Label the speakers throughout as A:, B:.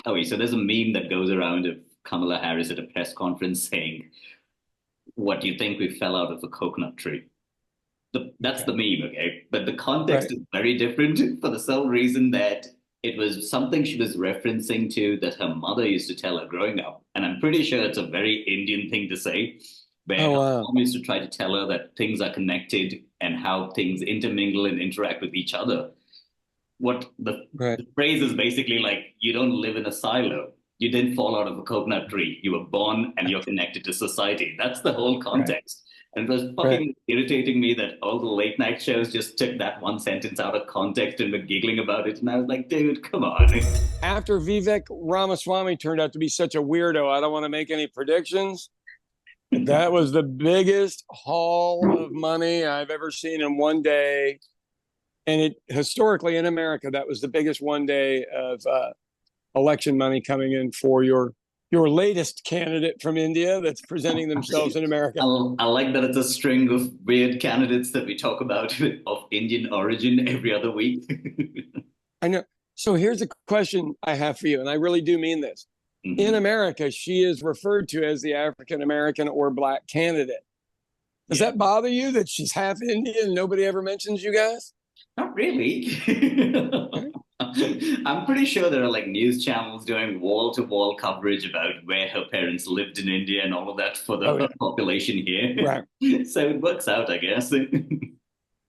A: Oh, so there's a meme that goes around of Kamala Harris at a press conference saying, "What do you think we fell out of a coconut tree?" That's
B: Okay.
A: the meme, okay? But the context
B: Right.
A: is very different for the sole reason that it was something she was referencing to that her mother used to tell her growing up. And I'm pretty sure it's a very Indian thing to say, where
B: Oh,
A: her
B: wow.
A: mom used to try to tell her that things are connected and how things intermingle and interact with each other. What
B: Right.
A: the phrase is basically like, you don't live in a silo. You didn't fall out of a coconut tree. You were born and you're connected to society. That's the whole
B: Right.
A: context. And it was
B: Right.
A: fucking irritating me that all the late night shows just took that one sentence out of context and were giggling about it. And I was like, dude, come on.
B: After Vivek Ramaswamy turned out to be such a weirdo, I don't want to make any predictions. That was the biggest haul of money I've ever seen in one day. And it historically in America, that was the biggest one day of election money coming in for your latest candidate from India that's presenting themselves in America.
A: I like that it's a string of weird candidates that we talk about of Indian origin every other week.
B: I know. So here's a question I have for you, and I really do mean this. In
A: Mhm.
B: America, she is referred to as the African American or Black candidate. Does
A: Yeah.
B: that bother you that she's half Indian and nobody ever mentions you guys?
A: Not really. I'm pretty sure there are like news channels doing wall to wall coverage about where her parents lived in India and all of that for
B: Oh,
A: the
B: yeah.
A: population here.
B: Right.
A: So it works out, I guess.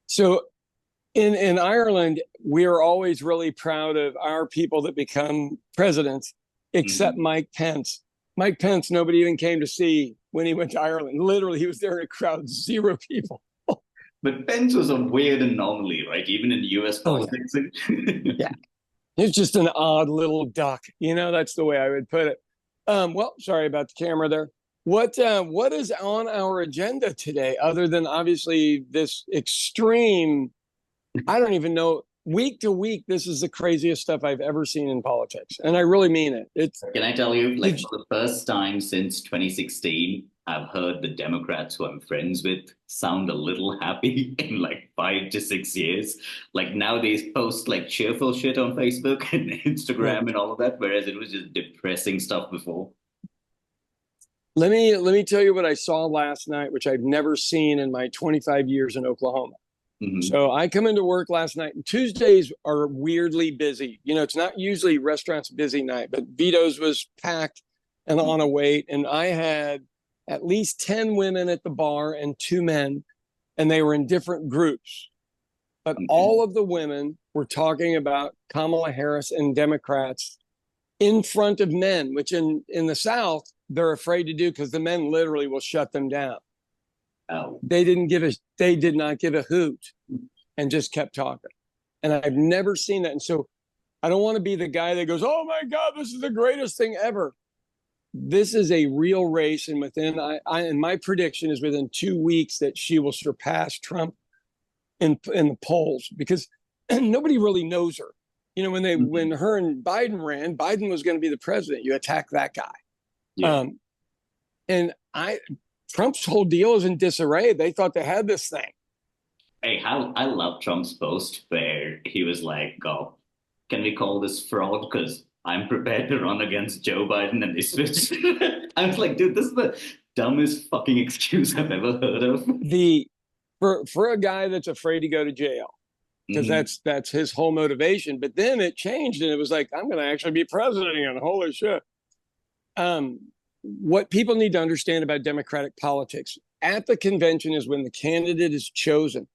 B: So in Ireland, we are always really proud of our people that become presidents, except
A: Mhm.
B: Mike Pence. Mike Pence, nobody even came to see when he went to Ireland. Literally, he was there in a crowd, zero people.
A: But Pence was a weird anomaly, right? Even in US
B: Oh, yeah.
A: politics.
B: Yeah. He's just an odd little duck. That's the way I would put it. Well, sorry about the camera there. What is on our agenda today, other than obviously this extreme? I don't even know. Week to week, this is the craziest stuff I've ever seen in politics, and I really mean it. It's
A: Can I tell you, like
B: did
A: for the first time since 2016, I've heard the Democrats who I'm friends with sound a little happy in like 5 to 6 years. Like now they post like cheerful shit on Facebook and
B: right.
A: Instagram and all of that, whereas it was just depressing stuff before.
B: Let me tell you what I saw last night, which I've never seen in my 25 years in Oklahoma.
A: Hmm.
B: So I come into work last night, and Tuesdays are weirdly busy. It's not usually restaurants busy night, but Vito's was packed and on a wait. And I had at least 10 women at the bar and 2 men, and they were in different groups. But
A: Okay.
B: all of the women were talking about Kamala Harris and Democrats in front of men, which in the South, they're afraid to do because the men literally will shut them down.
A: Oh.
B: They did not give a hoot and just kept talking. And I've never seen that. And so I don't want to be the guy that goes, "Oh my God, this is the greatest thing ever." This is a real race. And and my prediction is within 2 weeks that she will surpass Trump in the polls because nobody really knows her. When
A: Mhm.
B: her and Biden ran, Biden was going to be the president. You attack that guy.
A: Yeah.
B: Um, and Trump's whole deal is in disarray. They thought they had this thing.
A: Hey, how I love Trump's post where he was like, "Oh, can we call this fraud? Because I'm prepared to run against Joe Biden," and they switched. I was like, dude, this is the dumbest fucking excuse I've ever heard of.
B: The for a guy that's afraid to go to jail, because
A: Hmm.
B: that's his whole motivation. But then it changed, and it was like, I'm going to actually be president again. Holy shit! Um, what people need to understand about Democratic politics at the convention is when the candidate is chosen.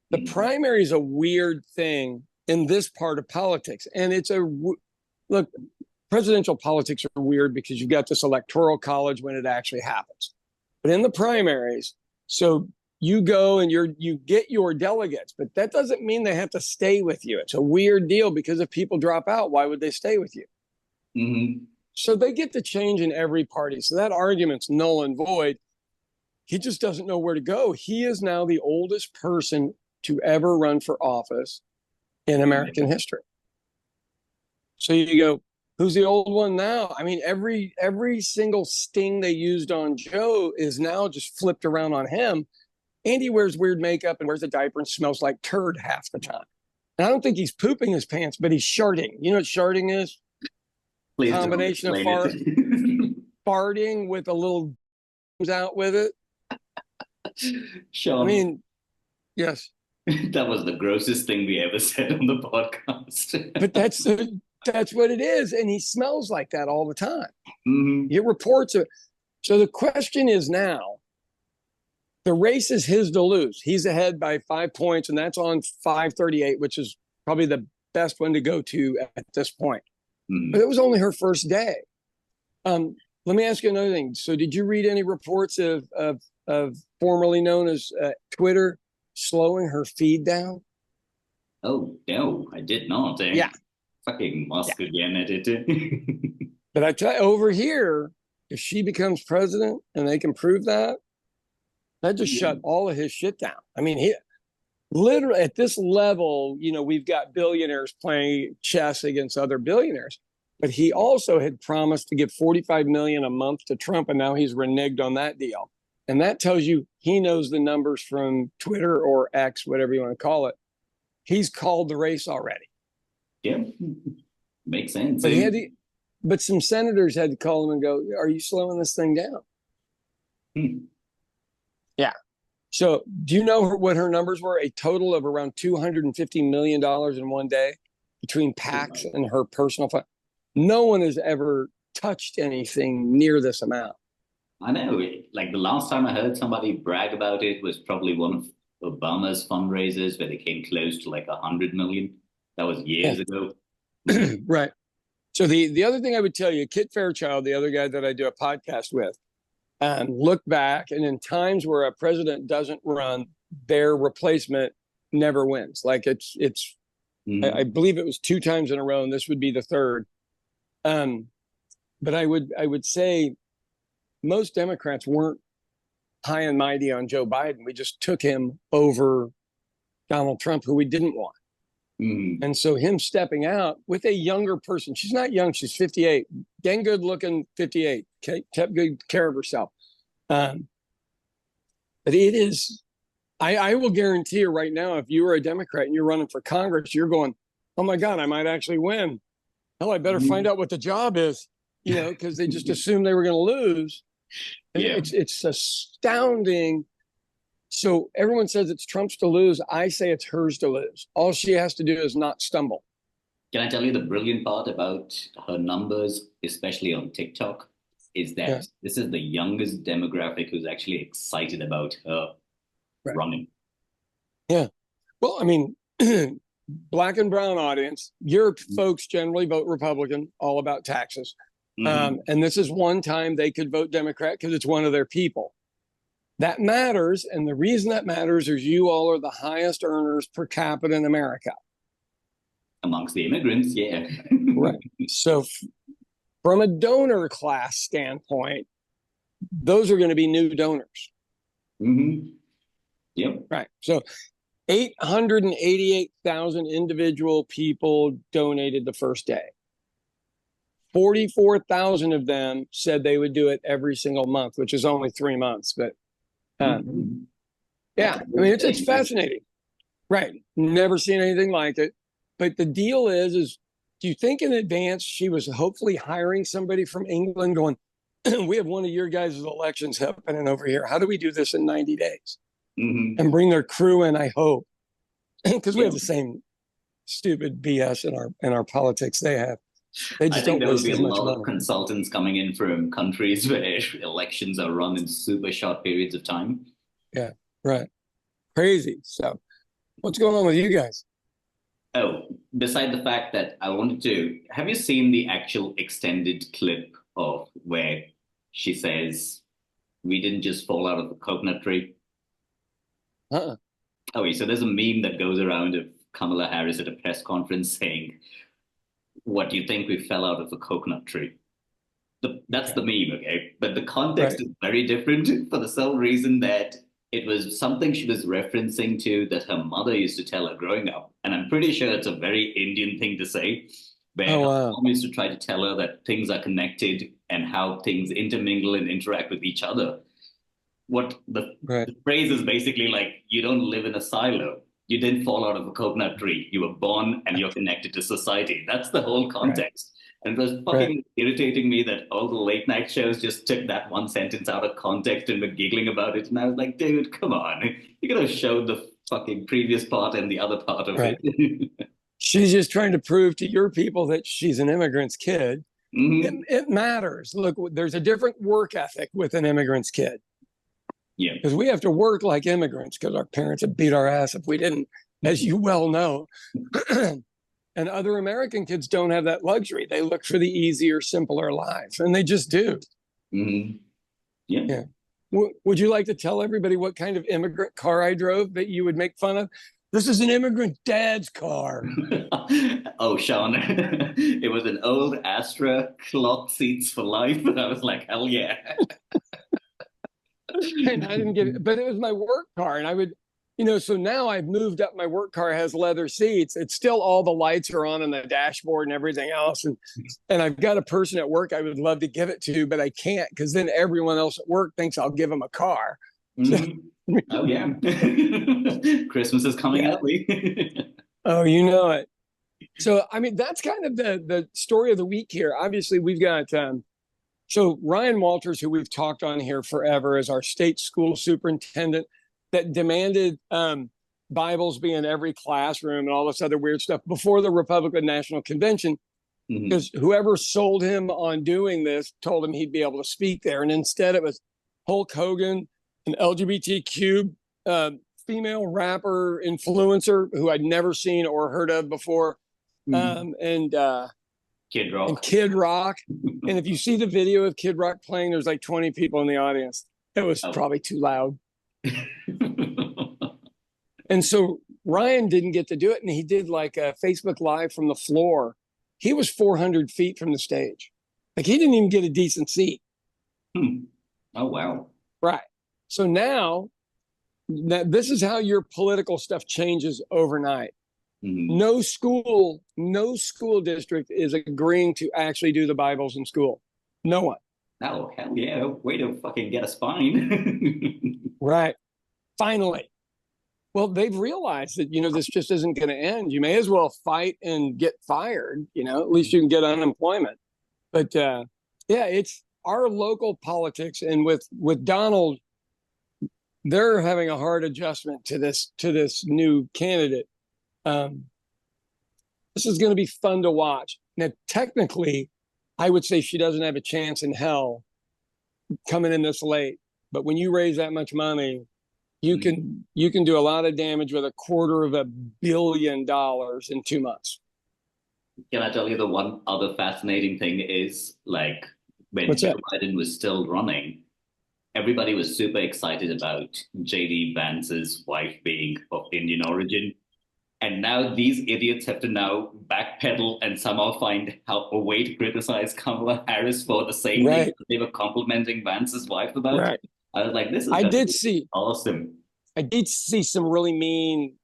B: The
A: Hmm.
B: primary is a weird thing in this part of politics, and it's a look. Presidential politics are weird because you've got this electoral college when it actually happens, but in the primaries, so you go and you get your delegates, but that doesn't mean they have to stay with you. It's a weird deal because if people drop out, why would they stay with you?
A: Hmm.
B: So they get to change in every party. So that argument's null and void. He just doesn't know where to go. He is now the oldest person to ever run for office in American history. So you go, who's the old one now? I mean, every single sting they used on Joe is now just flipped around on him. Andy wears weird makeup and wears a diaper and smells like turd half the time. And I don't think he's pooping his pants, but he's sharding. You know what sharding is?
A: Please don't
B: combination of
A: explain it.
B: farting with a little out with it.
A: Sean,
B: I mean, yes,
A: that was the grossest thing we ever said on the podcast.
B: but that's what it is, and he smells like that all the time.
A: Mhm.
B: He reports it. So the question is now, the race is his to lose. He's ahead by 5 points, and that's on 538, which is probably the best one to go to at this point.
A: Mhm.
B: But it was only her first day. Let me ask you another thing. So did you read any reports of formerly known as Twitter slowing her feed down?
A: Oh, no, I did not. Eh?
B: Yeah.
A: Fucking Musk again at it.
B: But I tell you, over here, if she becomes president and they can prove that, that just shut all of his shit down. I mean, he literally at this level, you know, we've got billionaires playing chess against other billionaires. But he also had promised to give 45 million a month to Trump, and now he's reneged on that deal. And that tells you he knows the numbers from Twitter or X, whatever you want to call it. He's called the race already.
A: Yeah, makes sense.
B: But but some senators had to call him and go, "Are you slowing this thing down?" Yeah. So, do you know what her numbers were? A total of around $250 million in one day between PACs and her personal fund. No one has ever touched anything near this amount.
A: I know. Like the last time I heard somebody brag about it was probably one of Obama's fundraisers where they came close to like 100 million. That was years ago.
B: Right. So the other thing I would tell you, Kit Fairchild, the other guy that I do a podcast with, look back, and in times where a president doesn't run, their replacement never wins. Like it's I believe it was 2 times in a row, and this would be the third. But I would say most Democrats weren't high and mighty on Joe Biden. We just took him over Donald Trump, who we didn't want. And so him stepping out with a younger person, she's not young, she's 58, dang good looking 58, kept good care of herself. But it is, I will guarantee you right now, if you are a Democrat and you're running for Congress, you're going, oh my God, I might actually win. Hell, I better find out what the job is, you know, because they just assumed they were going to lose.
A: Yeah.
B: It's astounding. So everyone says it's Trump's to lose. I say it's hers to lose. All she has to do is not stumble.
A: Can I tell you the brilliant part about her numbers, especially on TikTok, is that this is the youngest demographic who's actually excited about her running.
B: Yeah. Well, I mean, black and brown audience, your folks generally vote Republican, all about taxes. And this is one time they could vote Democrat because it's one of their people. That matters. And the reason that matters is you all are the highest earners per capita in America.
A: Amongst the immigrants, yeah.
B: Right. So from a donor class standpoint, those are going to be new donors.
A: Yep.
B: Right. So 888,000 individual people donated the first day. 44,000 of them said they would do it every single month, which is only 3 months. But yeah, I mean, it's fascinating. Right. Never seen anything like it. But the deal is do you think in advance she was hopefully hiring somebody from England going, we have one of your guys' elections happening over here. How do we do this in 90 days? And bring their crew in, I hope. Because we have the same stupid BS in our politics they have. They just
A: I think
B: don't
A: there will be a
B: waste as much
A: lot
B: money.
A: of consultants coming in from countries where elections are run in super short periods of time.
B: Yeah, right. Crazy. So what's going on with you guys?
A: Oh, beside the fact that I wanted to, have you seen the actual extended clip of where she says, we didn't just fall out of a coconut tree? Oh, so there's a meme that goes around of Kamala Harris at a press conference saying, what do you think, we fell out of a coconut tree? That's the meme, okay? But the context is very different for the sole reason that it was something she was referencing to that her mother used to tell her growing up. And I'm pretty sure it's a very Indian thing to say, where her mom used to try to tell her that things are connected and how things intermingle and interact with each other. What the phrase is basically like, you don't live in a silo. You didn't fall out of a coconut tree. You were born and you're connected to society. That's the whole context. And it was
B: Right.
A: fucking irritating me that all the late night shows just took that one sentence out of context and were giggling about it. And I was like, dude, come on. You could have showed the fucking previous part and the other part of
B: Right.
A: it.
B: She's just trying to prove to your people that she's an immigrant's kid.
A: Hmm.
B: It matters. Look, there's a different work ethic with an immigrant's kid
A: Yeah.
B: because we have to work like immigrants because our parents would beat our ass if we didn't, as you well know. And other American kids don't have that luxury. They look for the easier, simpler life, and they just do.
A: Hmm. Yeah.
B: Yeah. Would you like to tell everybody what kind of immigrant car I drove that you would make fun of? This is an immigrant dad's car.
A: Oh, Sean, it was an old Astra, cloth seats for life. I was like, hell yeah.
B: And I didn't get it, but it was my work car. And I would, so now I've moved up. My work car has leather seats. It's still all the lights are on the dashboard and everything else. And I've got a person at work I would love to give it to, but I can't because then everyone else at work thinks I'll give them a car.
A: Mhm. Oh, yeah. Christmas is coming
B: Yeah.
A: early.
B: Oh, you know it. So, I mean, that's kind of the story of the week here. Obviously, we've got so Ryan Walters, who we've talked on here forever, is our state school superintendent that demanded Bibles be in every classroom and all this other weird stuff before the Republican National Convention, because whoever sold him on doing this told him he'd be able to speak there. And instead it was Hulk Hogan, an LGBTQ female rapper influencer who I'd never seen or heard of before, and
A: Kid Rock.
B: and Kid Rock. And if you see the video of Kid Rock playing, there's like 20 people in the audience. It was probably too loud. And so Ryan didn't get to do it. And he did like a Facebook Live from the floor. He was 400 feet from the stage. Like he didn't even get a decent seat.
A: Oh, wow.
B: Right. So now this is how your political stuff changes overnight. No school district is agreeing to actually do the Bibles in school. No one.
A: Oh, hell yeah. Way to fucking get a spine.
B: Right. Finally. Well, they've realized that, this just isn't going to end. You may as well fight and get fired, at least you can get unemployment. But yeah, it's our local politics. And with Donald, they're having a hard adjustment to this new candidate. This is going to be fun to watch. Now, technically, I would say she doesn't have a chance in hell coming in this late. But when you raise that much money, you can do a lot of damage with $250 million in 2 months.
A: Can I tell you the one other fascinating thing is like when
B: What's
A: Joe
B: that?
A: Biden was still running, everybody was super excited about JD Vance's wife being of Indian origin. And now these idiots have to now backpedal and somehow find a way to criticize Kamala Harris for the same thing that they were complimenting Vance's wife about.
B: Right.
A: I was like, this is awesome.
B: I did see some really mean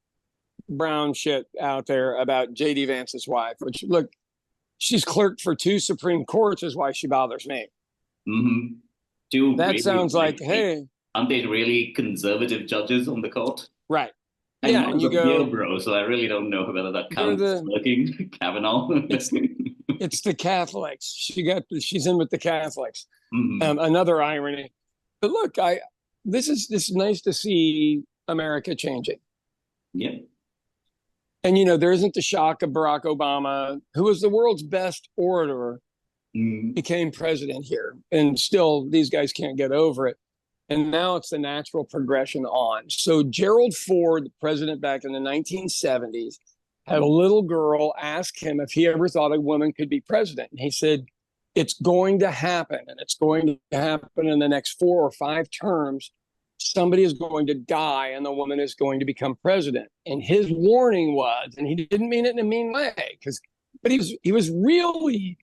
B: brown shit out there about JD Vance's wife, which look, she's clerked for 2 Supreme Courts is why she bothers me. That really, sounds like, hey.
A: Aren't they really conservative judges on the court?
B: Right.
A: Yeah, and you go, bro. So I really don't know whether that counts looking Kavanaugh.
B: It's the Catholics. She's in with the Catholics. Another irony. But look, this is nice to see America changing.
A: Yeah.
B: And there isn't the shock of Barack Obama, who was the world's best orator, became president here, and still these guys can't get over it. And now it's the natural progression on. So Gerald Ford, the president back in the 1970s, had a little girl ask him if he ever thought a woman could be president. And he said, it's going to happen, and it's going to happen in the next 4 or 5 terms. Somebody is going to die, and the woman is going to become president. And his warning was, and he didn't mean it in a mean way, but he was really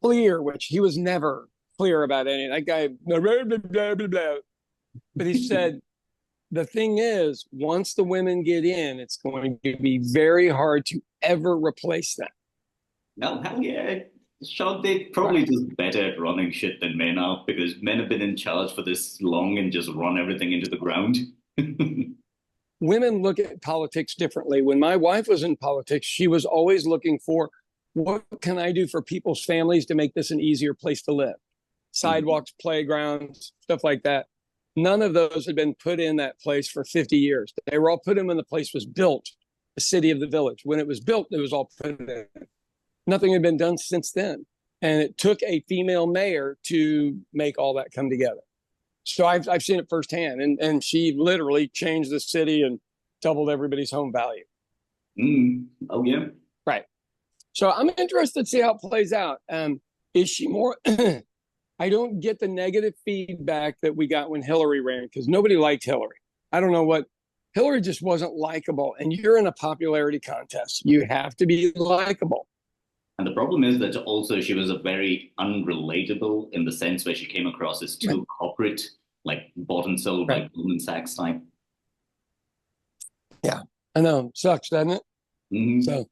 B: clear, which he was never clear about any. That guy, blah, blah, blah, blah, blah. But he said, the thing is, once the women get in, it's going to be very hard to ever replace them.
A: No, hell yeah. Sean, they're probably just better at running shit than men are because men have been in charge for this long and just run everything into the ground.
B: Women look at politics differently. When my wife was in politics, she was always looking for what can I do for people's families to make this an easier place to live? Sidewalks, playgrounds, stuff like that. None of those had been put in that place for 50 years. They were all put in when the place was built, the city of the village. When it was built, it was all put in. Nothing had been done since then. And it took a female mayor to make all that come together. So I've seen it firsthand. And she literally changed the city and doubled everybody's home value.
A: Oh, yeah.
B: Right. So I'm interested to see how it plays out. Is she more... I don't get the negative feedback that we got when Hillary ran, because nobody liked Hillary. I don't know what... Hillary just wasn't likable. And you're in a popularity contest. You have to be likable.
A: And the problem is that also she was a very unrelatable in the sense where she came across as too corporate, like bought and sold by Goldman Sachs type.
B: Yeah, I know. Sucks, doesn't it? So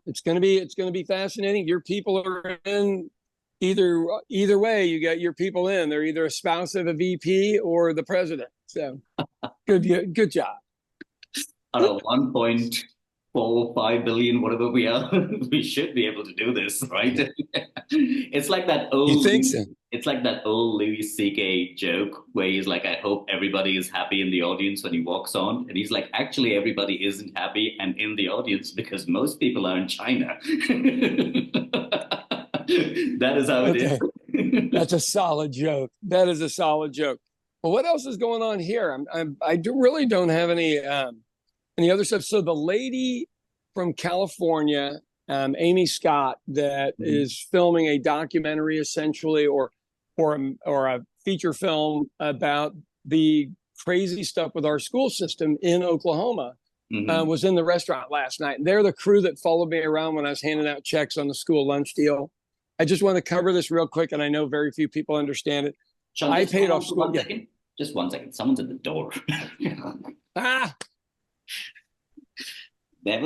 B: it's gonna be fascinating. Your people are in either way. You got your people in. They're either a spouse of a VP or the president. So good job.
A: At 1.45 billion, whatever we are, we should be able to do this, right? It's like that old.
B: You think so?
A: It's like that old Louis C.K. joke where he's like, "I hope everybody is happy in the audience when he walks on," and he's like, "Actually, everybody isn't happy and in the audience because most people are in China." That is how it is.
B: That's a solid joke. That is a solid joke. Well, what else is going on here? I really don't have any other stuff. So the lady from California, Amy Scott, that is filming a documentary essentially, or a feature film about the crazy stuff with our school system in Oklahoma, was in the restaurant last night. They're the crew that followed me around when I was handing out checks on the school lunch deal. I just want to cover this real quick, and I know very few people understand it.
A: Sean,
B: I paid off school.
A: Just 1 second. Someone's at the door. Never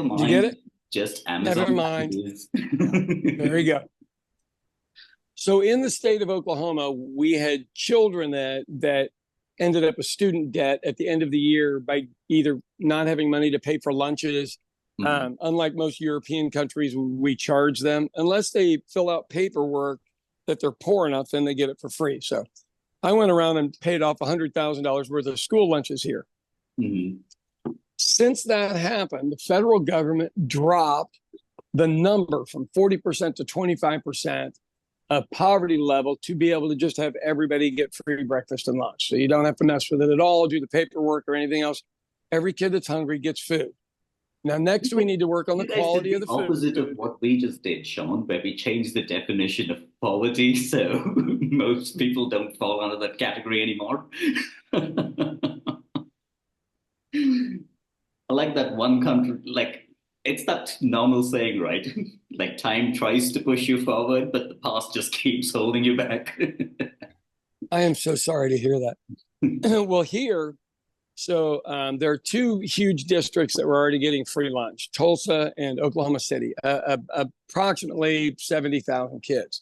A: mind.
B: Did you get it?
A: Just Amazon.
B: Never mind. There you go. So in the state of Oklahoma, we had children that ended up with student debt at the end of the year by either not having money to pay for lunches. Unlike most European countries, we charge them unless they fill out paperwork that they're poor enough, then they get it for free. So I went around and paid off $100,000 worth of school lunches here. Since that happened, the federal government dropped the number from 40% to 25% of poverty level to be able to just have everybody get free breakfast and lunch. So you don't have to mess with it at all, do the paperwork or anything else. Every kid that's hungry gets food. Now, next we need to work on the quality of the food.
A: Opposite of what we just did, Sean, where we changed the definition of poverty so most people don't fall under that category anymore. I like that one country, like, it's that normal saying, right? Like, time tries to push you forward, but the past just keeps holding you back.
B: I am so sorry to hear that. Well, here, so there are two huge districts that were already getting free lunch, Tulsa and Oklahoma City, approximately 70,000 kids.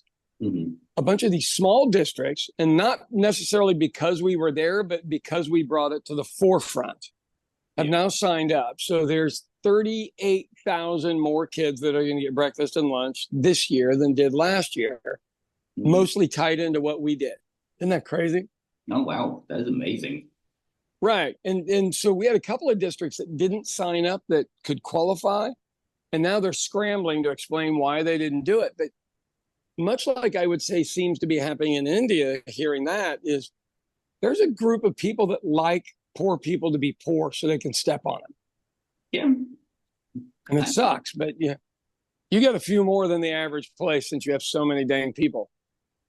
B: A bunch of these small districts, and not necessarily because we were there, but because we brought it to the forefront, have now signed up. So there's 38,000 more kids that are going to get breakfast and lunch this year than did last year, mostly tied into what we did. Isn't that crazy?
A: Oh, wow. That is amazing.
B: Right. And so we had a couple of districts that didn't sign up that could qualify. And now they're scrambling to explain why they didn't do it. But much like I would say seems to be happening in India, hearing that is there's a group of people that like poor people to be poor so they can step on them.
A: Yeah.
B: And it sucks. But yeah, you got a few more than the average place since you have so many dang people.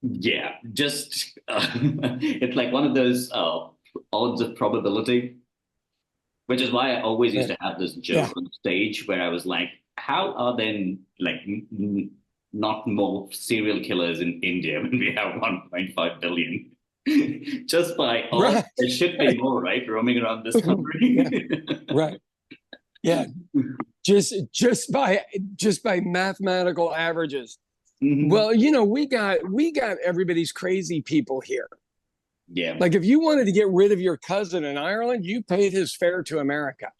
A: Yeah. Just it's like one of those odds of probability, which is why I always used to have this joke on stage where I was like, how are then like not more serial killers in India when we have 1.5 billion? Just by odds, there should be more, right? Roaming around this country.
B: Right. Yeah. Just by mathematical averages. Well, you know, we got everybody's crazy people here.
A: Yeah.
B: Like if you wanted to get rid of your cousin in Ireland, you paid his fare to America.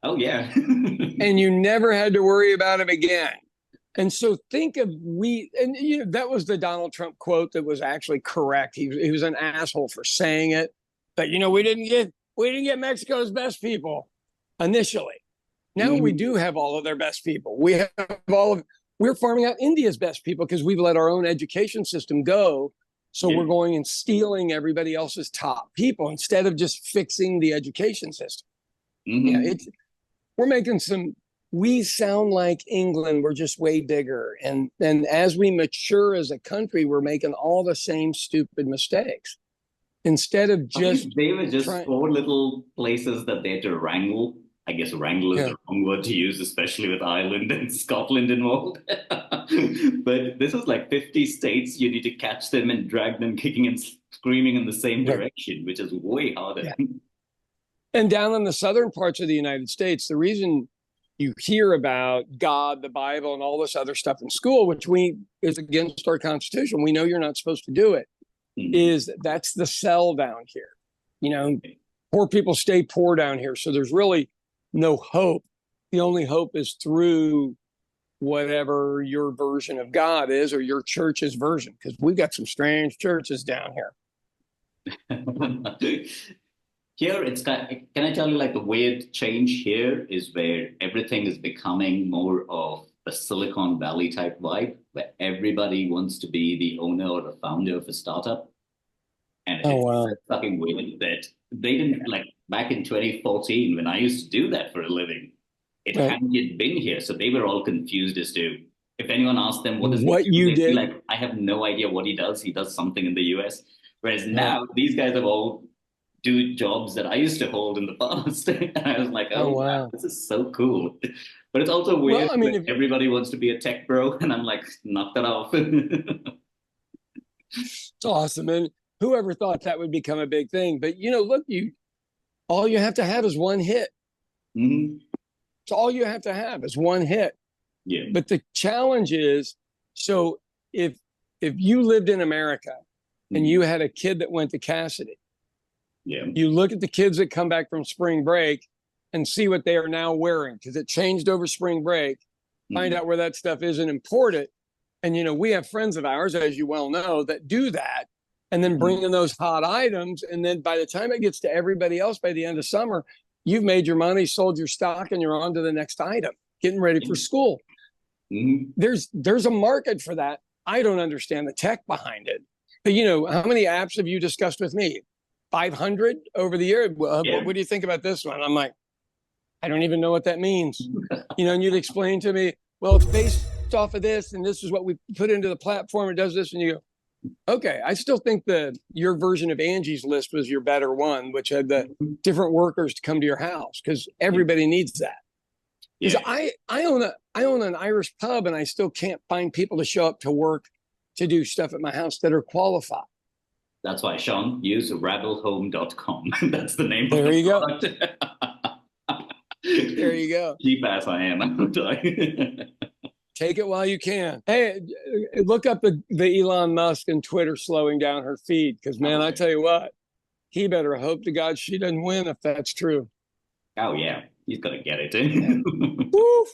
A: Oh, yeah.
B: And you never had to worry about him again. And so think of and you know, that was the Donald Trump quote that was actually correct. He was an asshole for saying it, but you know, we didn't get Mexico's best people initially. Now we do have all of their best people. We're farming out India's best people because we've let our own education system go. So we're going and stealing everybody else's top people instead of just fixing the education system. Yeah, we're making some. We sound like England. We're just way bigger, and as we mature as a country, we're making all the same stupid mistakes instead of just.
A: They were just four little places that they had to wrangle. I guess wrangle is the wrong word to use, especially with Ireland and Scotland involved. But this was like 50 states. You need to catch them and drag them kicking and screaming in the same direction, which is way harder.
B: Yeah. And down in the southern parts of the United States, the reason you hear about God, the Bible, and all this other stuff in school, which is against our Constitution, we know you're not supposed to do it, is that's the sell down here. You know, poor people stay poor down here. So there's really no hope. The only hope is through whatever your version of God is or your church's version, because we've got some strange churches down here.
A: Here, it's can I tell you, like, the weird change here is where everything is becoming more of a Silicon Valley type vibe, where everybody wants to be the owner or the founder of a startup. And it's fucking weird that they didn't, like, back in 2014, when I used to do that for a living, it hadn't yet been here. So they were all confused as to, if anyone asked them, what you did? Like, I have no idea what he does. He does something in the US. Whereas now these guys have all do jobs that I used to hold in the past. And I was like, oh wow, this is so cool. But it's also weird. Well, I mean, everybody wants to be a tech bro. And I'm like, knock that off.
B: It's awesome. And whoever thought that would become a big thing? But, you know, look, all you have to have is one hit. It's all you have to have is one hit.
A: Yeah.
B: But the challenge is, so if you lived in America and you had a kid that went to Cassidy, you look at the kids that come back from spring break and see what they are now wearing, because it changed over spring break, find out where that stuff is and import it. And, you know, we have friends of ours, as you well know, that do that and then bring in those hot items. And then by the time it gets to everybody else by the end of summer, you've made your money, sold your stock, and you're on to the next item, getting ready for school. There's a market for that. I don't understand the tech behind it. But, you know, how many apps have you discussed with me? 500 over the year. What do you think about this one? I'm like, I don't even know what that means. You know, and you'd explain to me, well, it's based off of this, and this is what we put into the platform. It does this, and you go, okay. I still think your version of Angie's List was your better one, which had the different workers to come to your house, because everybody needs that. Because I own an Irish pub, and I still can't find people to show up to work to do stuff at my house that are qualified.
A: That's why, Sean, use rabbelhome.com. That's the name
B: of
A: the
B: product. There you go.
A: Cheap ass I am.
B: Take it while you can. Hey, look up the Elon Musk and Twitter slowing down her feed, because, man, I tell you what, he better hope to God she doesn't win if that's true.
A: Oh, yeah. He's going to get it.
B: Woo!